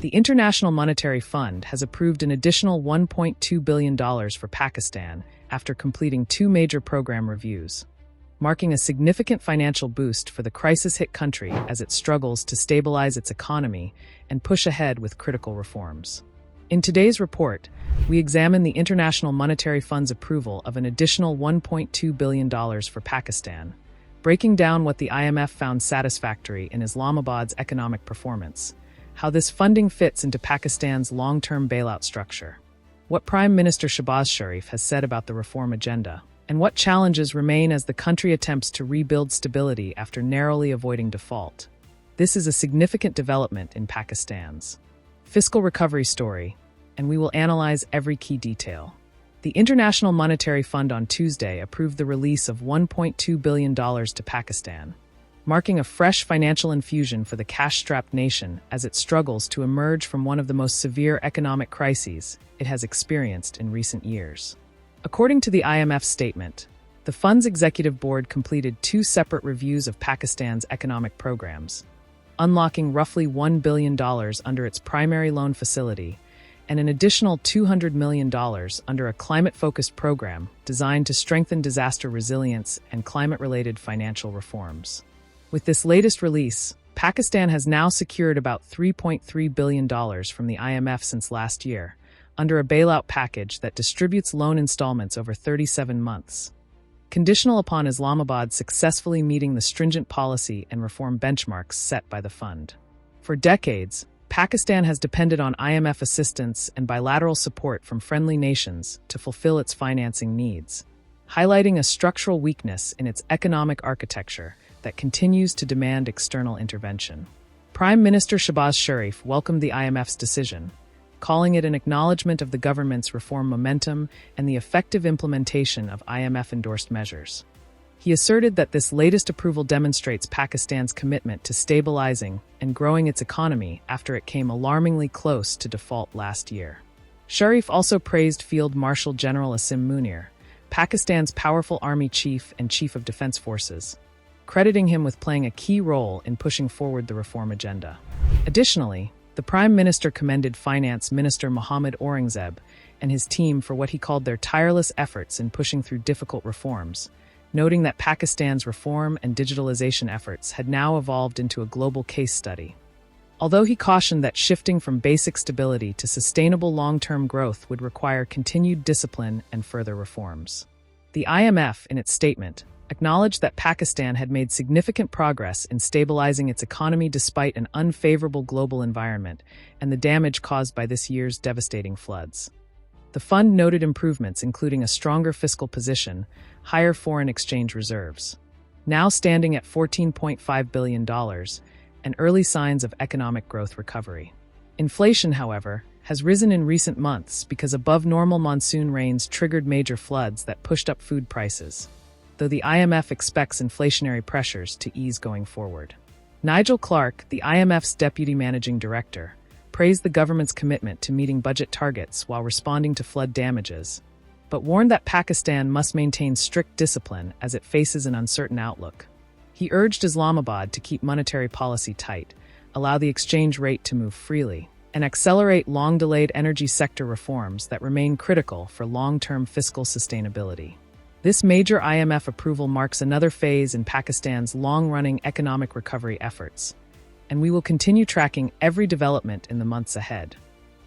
The International Monetary Fund has approved an additional $1.2 billion for Pakistan after completing two major program reviews, marking a significant financial boost for the crisis-hit country as it struggles to stabilize its economy and push ahead with critical reforms. In today's report, we examine the International Monetary Fund's approval of an additional $1.2 billion for Pakistan, breaking down what the IMF found satisfactory in Islamabad's economic performance, how this funding fits into Pakistan's long-term bailout structure, what Prime Minister Shehbaz Sharif has said about the reform agenda, and what challenges remain as the country attempts to rebuild stability after narrowly avoiding default. This is a significant development in Pakistan's fiscal recovery story, and we will analyze every key detail. The International Monetary Fund on Tuesday approved the release of $1.2 billion to Pakistan, marking a fresh financial infusion for the cash-strapped nation as it struggles to emerge from one of the most severe economic crises it has experienced in recent years. According to the IMF statement, the fund's executive board completed two separate reviews of Pakistan's economic programs, unlocking roughly $1 billion under its primary loan facility and an additional $200 million under a climate-focused program designed to strengthen disaster resilience and climate-related financial reforms. With this latest release, Pakistan has now secured about $3.3 billion from the IMF since last year, under a bailout package that distributes loan installments over 37 months. Conditional upon Islamabad successfully meeting the stringent policy and reform benchmarks set by the fund. For decades, Pakistan has depended on IMF assistance and bilateral support from friendly nations to fulfill its financing needs, highlighting a structural weakness in its economic architecture that continues to demand external intervention. Prime Minister Shehbaz Sharif welcomed the IMF's decision, calling it an acknowledgement of the government's reform momentum and the effective implementation of IMF-endorsed measures. He asserted that this latest approval demonstrates Pakistan's commitment to stabilizing and growing its economy after it came alarmingly close to default last year. Sharif also praised Field Marshal General Asim Munir, Pakistan's powerful army chief and chief of defense forces, crediting him with playing a key role in pushing forward the reform agenda. Additionally, the Prime Minister commended Finance Minister Mohammad Aurangzeb and his team for what he called their tireless efforts in pushing through difficult reforms, noting that Pakistan's reform and digitalization efforts had now evolved into a global case study. Although he cautioned that shifting from basic stability to sustainable long-term growth would require continued discipline and further reforms. The IMF, in its statement, acknowledged that Pakistan had made significant progress in stabilizing its economy despite an unfavorable global environment and the damage caused by this year's devastating floods. The fund noted improvements including a stronger fiscal position, higher foreign exchange reserves, now standing at $14.5 billion, and early signs of economic growth recovery. Inflation, however, has risen in recent months because above-normal monsoon rains triggered major floods that pushed up food prices, though the IMF expects inflationary pressures to ease going forward. Nigel Clark, the IMF's deputy managing director, praised the government's commitment to meeting budget targets while responding to flood damages, but warned that Pakistan must maintain strict discipline as it faces an uncertain outlook. He urged Islamabad to keep monetary policy tight, allow the exchange rate to move freely, and accelerate long-delayed energy sector reforms that remain critical for long-term fiscal sustainability. This major IMF approval marks another phase in Pakistan's long-running economic recovery efforts, and we will continue tracking every development in the months ahead.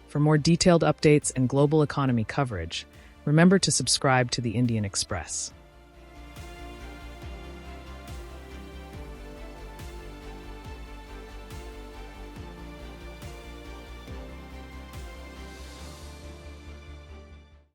For more detailed updates and global economy coverage, remember to subscribe to the Indian Express.